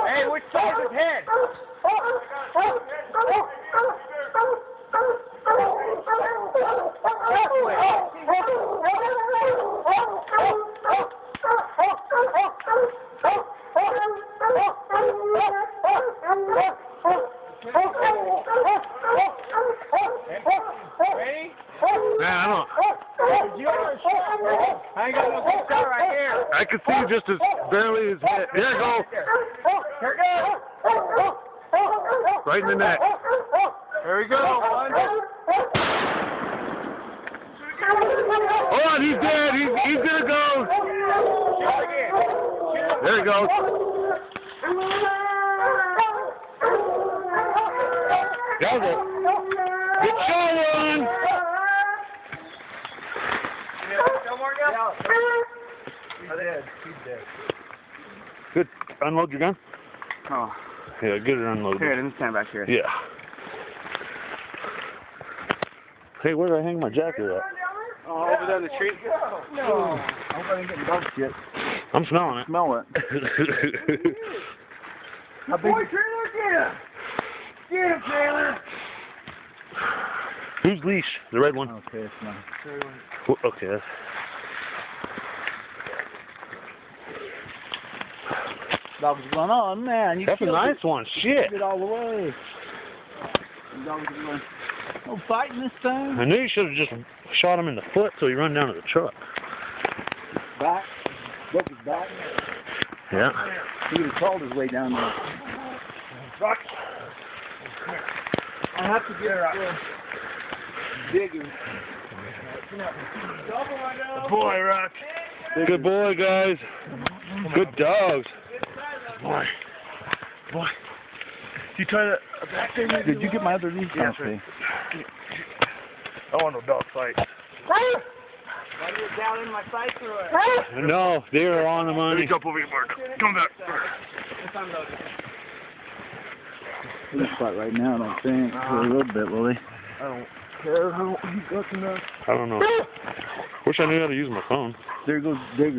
Hey, which side is his head? Ready? Man, I don't. I ain't got no good shot right here. I can see just as barely his head. There you go. Here it goes. Right in the neck. There we go. One. Oh, he's dead. He's gonna go. Shoot again. There he goes. That was a good shot, Ron. No more now. He's dead. He's dead. Good. Unload your gun. Oh. Yeah, get it unloaded. Here, let me stand back here. Yeah. Hey, where did I hang my jacket at? Oh, over there in the tree. No. I hope I didn't get dog shit. I'm smelling it. Smell it. How big? Boy, Trailer, get him! Get him, Trailer! Whose leash? The red one? Okay, it's mine. Okay. Dog was going, oh man, you That's a nice one. Shit. it all the way. The dog was going, no fighting this thing. I knew you should have just shot him in the foot so he run down to the truck. Back. Broke his back. Yeah. He would have crawled his way down there. Rock. I have to get her out. Bigger. Boy, Rock. Good boy, guys. Good dogs. Boy. Boy. You try that back there? Did you get my other leaf? Yeah, okay. I want no dog fight. Why you down in my sights or what? No, they are on the money. Jump over your mark. Come back. It's unloaded. He's spot right now, I don't think. For a little bit, will he? I don't care how he got enough. I don't know. Wish I knew how to use my phone. There goes Digger.